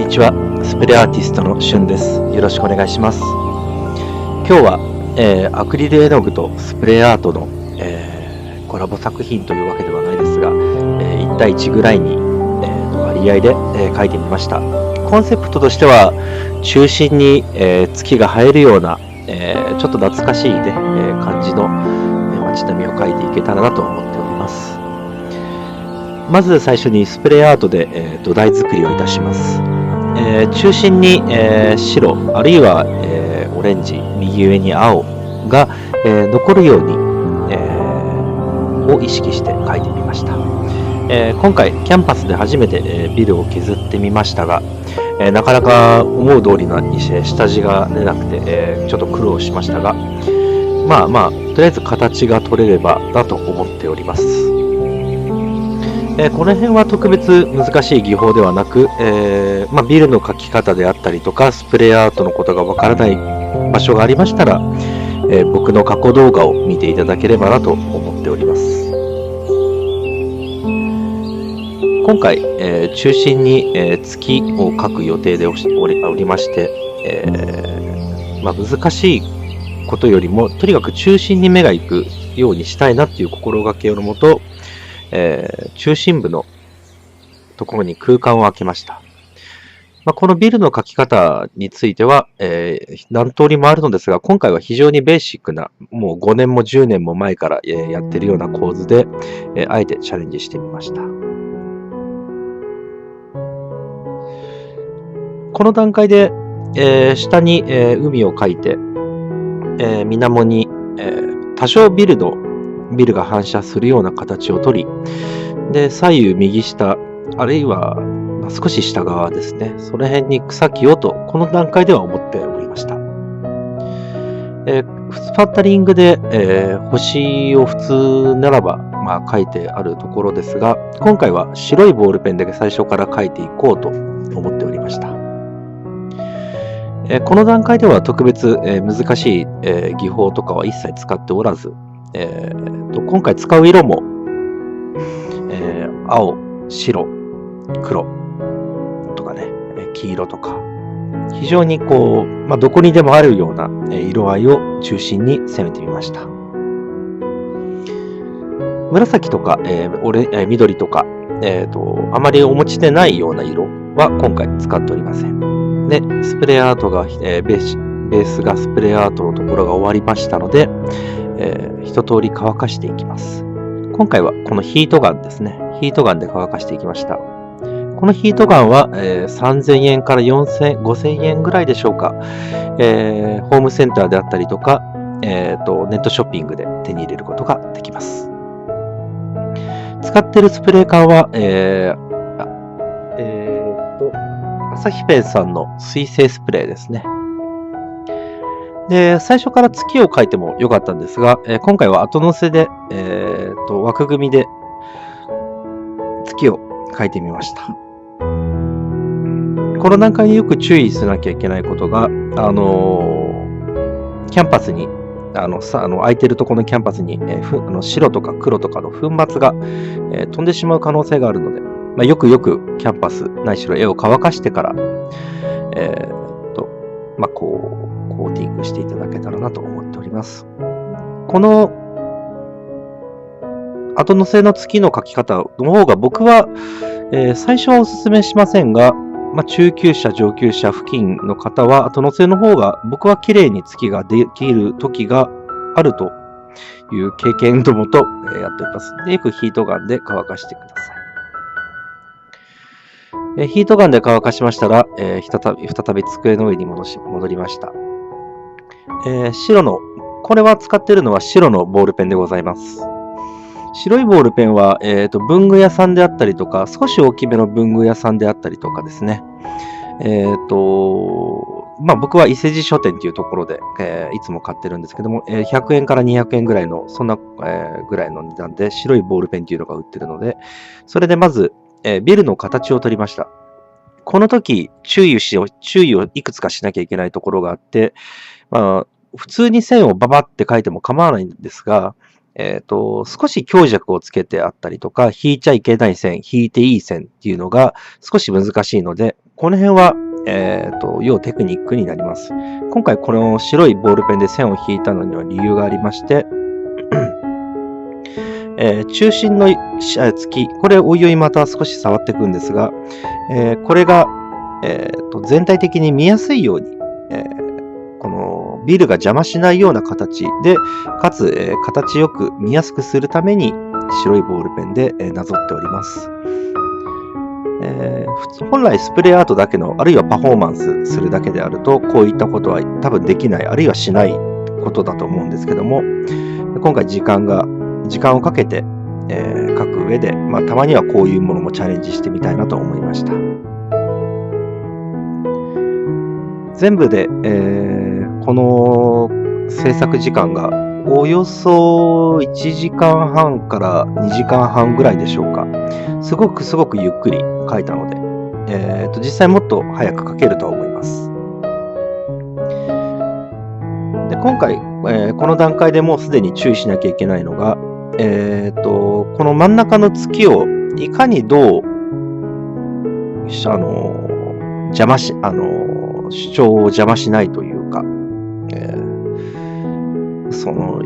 にちは、スプレーアーティストのしゅんです。よろしくお願いします。今日は、アクリル絵の具とスプレーアートの、コラボ作品というわけではないですが、1対1ぐらいに、割合で、描いてみました。コンセプトとしては、中心に、月が映えるような、ちょっと懐かしい、ね感じの、街並みを描いていけたらなと思っております。まず最初にスプレーアートで、土台作りをいたします。中心に、白あるいは、オレンジ、右上に青が、残るように、を意識して描いてみました。今回キャンパスで初めて、ビルを削ってみましたが、なかなか思う通りに下地が出なくて、ちょっと苦労しましたが、まあとりあえず形が取れればだと思っております。この辺は特別難しい技法ではなく、ビルの描き方であったりとかスプレーアートのことがわからない場所がありましたら、僕の過去動画を見ていただければなと思っております。今回、中心に、月を描く予定でおりまして、難しいことよりもとにかく中心に目が行くようにしたいなっていう心がけのもと、中心部のところに空間を空けました。このビルの描き方については、何通りもあるのですが、今回は非常にベーシックな、もう5年も10年も前から、やっているような構図で、あえてチャレンジしてみました。この段階で、下に、海を描いて、水面に、多少ビルが反射するような形をとり、で左右右下あるいは、少し下側ですね、その辺に草木をとこの段階では思っておりました。スパッタリングで、星を普通ならば、描いてあるところですが、今回は白いボールペンで最初から描いていこうと思っておりました。この段階では特別、難しい、技法とかは一切使っておらず、今回使う色も、青、白、黒とかね、黄色とか、非常にこう、どこにでもあるような色合いを中心に攻めてみました。紫とか、緑とか、あまりお持ちでないような色は今回使っておりません。で、スプレーアートが、ベースがスプレーアートのところが終わりましたので、一通り乾かしていきます。今回はこのヒートガンですね。ヒートガンで乾かしていきました。このヒートガンは、3000円から5000円ぐらいでしょうか。ホームセンターであったりとか、ネットショッピングで手に入れることができます。使っているスプレー缶は、アサヒペンさんの水性スプレーですね。で、最初から月を描いてもよかったんですが、今回は後乗せで、枠組みで月を描いてみました。この段階でよく注意しなきゃいけないことが、キャンパスに、空いてるところのキャンパスに、白とか黒とかの粉末が、飛んでしまう可能性があるので、よくキャンパスないしろ絵を乾かしてから、コーティングしていただけたらなと思っております。この後乗せの月の描き方の方が僕は、最初はお勧めしませんが、中級者上級者付近の方は後乗せの方が僕は綺麗に月ができる時があるという経験のもと、やっております。で、よくヒートガンで乾かしてください。ヒートガンで乾かしましたら、再び机の上に戻りました。これは使っているのは白のボールペンでございます。白いボールペンは、文具屋さんであったりとか、少し大きめの文具屋さんであったりとかですね。僕は伊勢路書店というところで、いつも買ってるんですけども、100円から200円ぐらいの、そんな、ぐらいの値段で白いボールペンというのが売ってるので、それでまず、ビルの形を取りました。この時、注意をいくつかしなきゃいけないところがあって、普通に線をババって書いても構わないんですが、少し強弱をつけてあったりとか、引いちゃいけない線、引いていい線っていうのが少し難しいので、この辺は、要テクニックになります。今回この白いボールペンで線を引いたのには理由がありまして、中心の月、これおいおいまた少し触っていくんですが、これが、全体的に見やすいように、このビルが邪魔しないような形で、かつ、形よく見やすくするために白いボールペンで、なぞっております。本来スプレーアートだけの、あるいはパフォーマンスするだけであると、こういったことは多分できない、あるいはしないことだと思うんですけども、今回時間をかけて、書く上で、たまにはこういうものもチャレンジしてみたいなと思いました。全部で、この制作時間がおよそ1時間半から2時間半ぐらいでしょうか。すごくゆっくり書いたので、実際もっと早く書けると思います。で今回、この段階でもうすでに注意しなきゃいけないのが、この真ん中の月をいかにどう主張を邪魔しないというか、その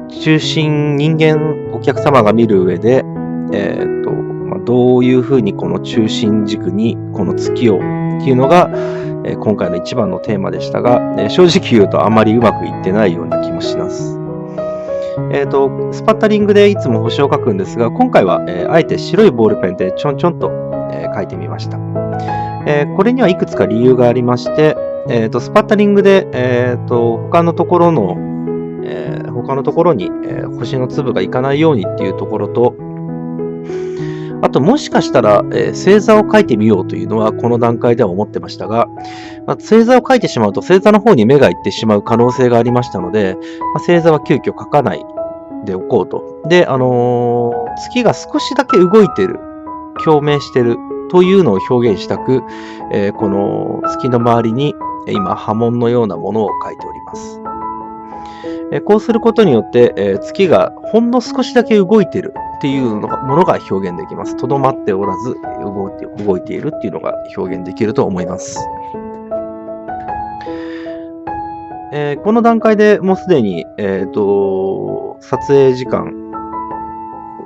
中心人間お客様が見る上で、どういうふうにこの中心軸にこの月をっていうのが、今回の一番のテーマでしたが、正直言うとあまりうまくいってないような気もします。スパッタリングでいつも星を書くんですが、今回は、あえて白いボールペンでちょんちょんと、書いてみました。これにはいくつか理由がありまして、スパッタリングで、他のところに、星の粒がいかないようにっていうところと、あともしかしたら、星座を書いてみようというのはこの段階では思ってましたが、星座を書いてしまうと星座の方に目がいってしまう可能性がありましたので、星座は急遽書かないでおこうと。で、月が少しだけ動いてる、共鳴してるというのを表現したく、この月の周りに今波紋のようなものを書いております。こうすることによって、月がほんの少しだけ動いているっていうものが表現できます。とどまっておらず動いているっていうのが表現できると思います。この段階でもうすでに、撮影時間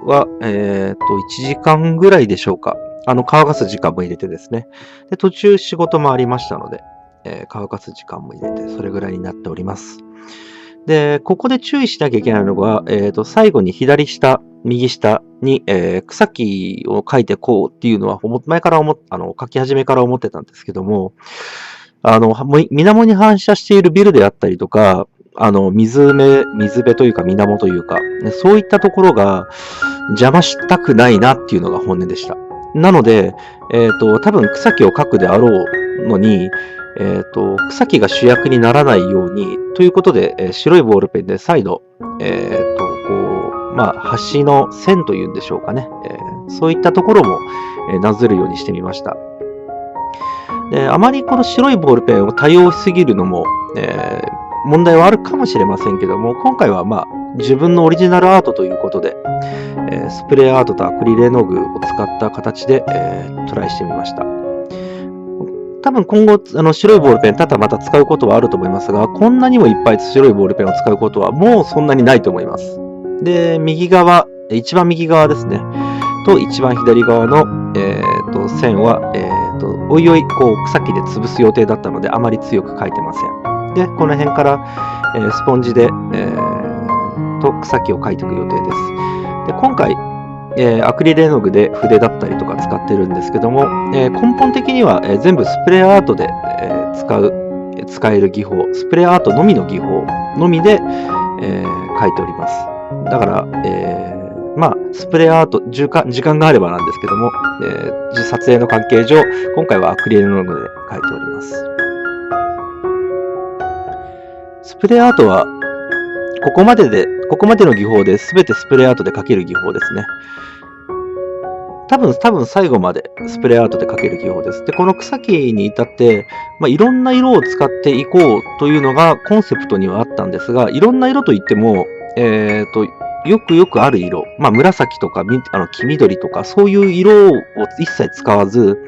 は、1時間ぐらいでしょうか。乾かす時間も入れてですね。で、途中仕事もありましたので、乾かす時間も入れて、それぐらいになっております。で、ここで注意しなきゃいけないのが、最後に左下、右下に、草木を描いてこうっていうのは、前から書き始めから思ってたんですけども、水面に反射しているビルであったりとか、水辺というか水面というか、そういったところが邪魔したくないなっていうのが本音でした。なので、多分草木を描くであろうのに、草木が主役にならないように、ということで、白いボールペンで再度、端の線というんでしょうかね。そういったところも、なぞるようにしてみました。で、あまりこの白いボールペンを多用しすぎるのも、問題はあるかもしれませんけども、今回は自分のオリジナルアートということで、スプレーアートとアクリル絵の具を使った形で、トライしてみました。多分今後、白いボールペンまた使うことはあると思いますが、こんなにもいっぱい白いボールペンを使うことはもうそんなにないと思います。で、一番右側ですね。と一番左側の、線は、おいおい草木で潰す予定だったのであまり強く描いてません。で、この辺から、スポンジで、草木を描いていく予定です。で、今回、アクリル絵の具で筆だったりとか使ってるんですけども、根本的には、全部スプレーアートで、使える技法、スプレーアートのみの技法のみで、描いております。だから、スプレーアート、時間があればなんですけども、撮影の関係上、今回はアクリル絵の具で描いております。スプレーアートは、ここまでの技法で全てスプレーアートで描ける技法ですね。多分最後までスプレーアートで描ける技法です。で、この草木に至って、いろんな色を使っていこうというのがコンセプトにはあったんですが、いろんな色といっても、よくある色、紫とか黄緑とか、そういう色を一切使わず、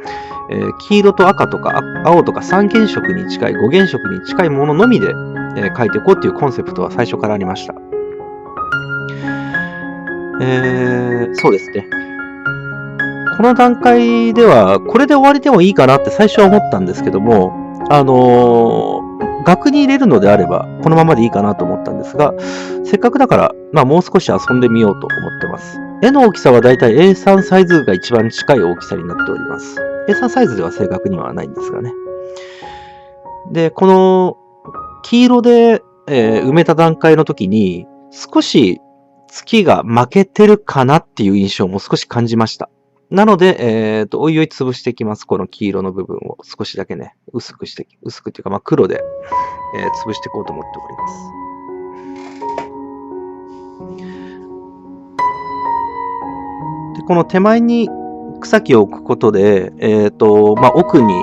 黄色と赤とか青とか3原色に近い、5原色に近いもののみで、描いていこうっていうコンセプトは最初からありました。そうですね。この段階では、これで終わりでもいいかなって最初は思ったんですけども、額に入れるのであれば、このままでいいかなと思ったんですが、せっかくだから、もう少し遊んでみようと思ってます。絵の大きさはだいたい A3 サイズが一番近い大きさになっております。A3 サイズでは正確にはないんですがね。で、この黄色で、埋めた段階の時に、少し月が負けてるかなっていう印象も少し感じました。なので、おいおい潰していきます。この黄色の部分を少しだけね、薄くっていうか、黒で、潰していこうと思っております。で、この手前に草木を置くことで、奥に、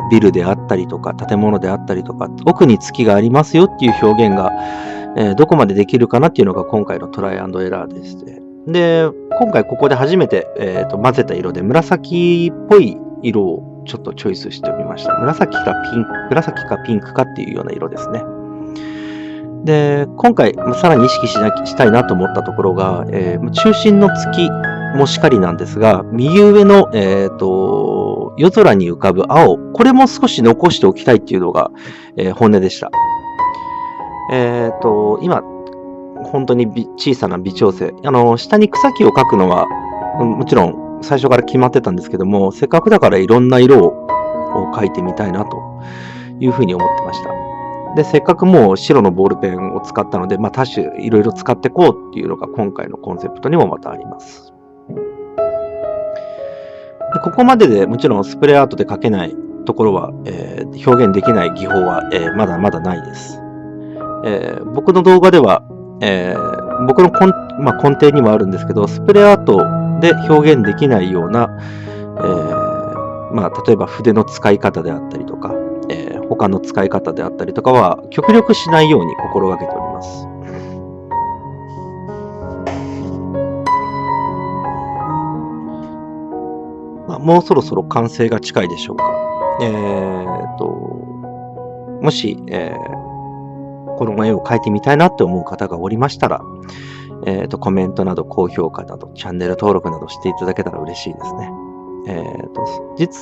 ビルであったりとか、建物であったりとか、奥に月がありますよっていう表現が、どこまでできるかなっていうのが今回のトライアンドエラーですね。で、今回ここで初めて、混ぜた色で紫っぽい色をちょっとチョイスしてみました。紫かピンクかっていうような色ですね。で、今回さらに意識したいなと思ったところが、中心の月もしかりなんですが、右上の、夜空に浮かぶ青、これも少し残しておきたいっていうのが、本音でした。今、本当に小さな微調整。下に草木を描くのは、もちろん最初から決まってたんですけども、せっかくだからいろんな色を描いてみたいなというふうに思ってました。で、せっかくもう白のボールペンを使ったので、多種いろいろ使っていこうっていうのが今回のコンセプトにもまたあります。で、ここまででもちろんスプレーアートで描けないところは、表現できない技法は、まだまだないです。僕の動画では、僕の根底にもあるんですけど、スプレーアートで表現できないような、例えば筆の使い方であったりとか、他の使い方であったりとかは極力しないように心がけております。もうそろそろ完成が近いでしょうか。もし、この絵を描いてみたいなって思う方がおりましたら、コメントなど高評価などチャンネル登録などしていただけたら嬉しいですね。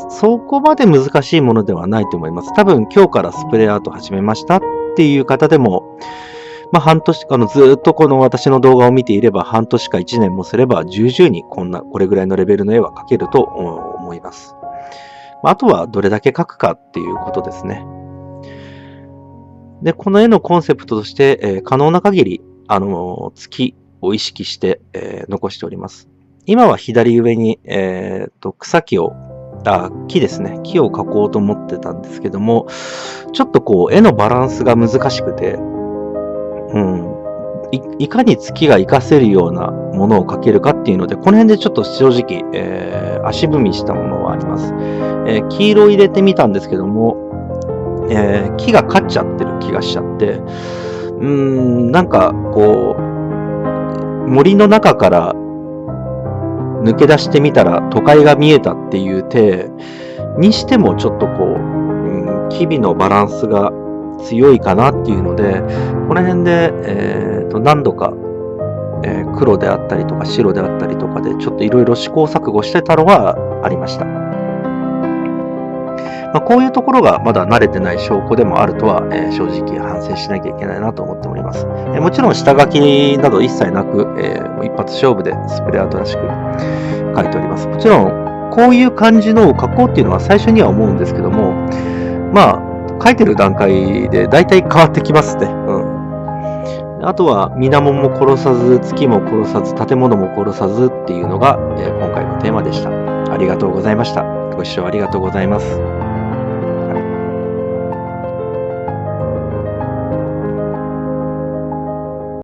そこまで難しいものではないと思います。多分今日からスプレーアート始めましたっていう方でも、半年間ずっとこの私の動画を見ていれば半年か1年もすれば重々にこれぐらいのレベルの絵は描けると思います。あとはどれだけ描くかっていうことですね。で、この絵のコンセプトとして、可能な限り、月を意識して、残しております。今は左上に、木ですね。木を描こうと思ってたんですけども、ちょっと絵のバランスが難しくて、いかに月が活かせるようなものを描けるかっていうので、この辺でちょっと正直、足踏みしたものはあります。黄色を入れてみたんですけども、木が勝っちゃってる気がしちゃって、森の中から抜け出してみたら都会が見えたっていう体にしてもちょっと機微のバランスが強いかなっていうので、この辺で、何度か、黒であったりとか白であったりとかでちょっといろいろ試行錯誤してたのはありました。こういうところがまだ慣れてない証拠でもあるとは、正直反省しなきゃいけないなと思っております。もちろん下書きなど一切なく、一発勝負でスプレーアートらしく描いております。もちろんこういう感じのを描こうっていうのは最初には思うんですけども、描いてる段階で大体変わってきますね。あとは水面も殺さず、月も殺さず、建物も殺さずっていうのが、今回のテーマでした。ありがとうございました。ご視聴ありがとうございます。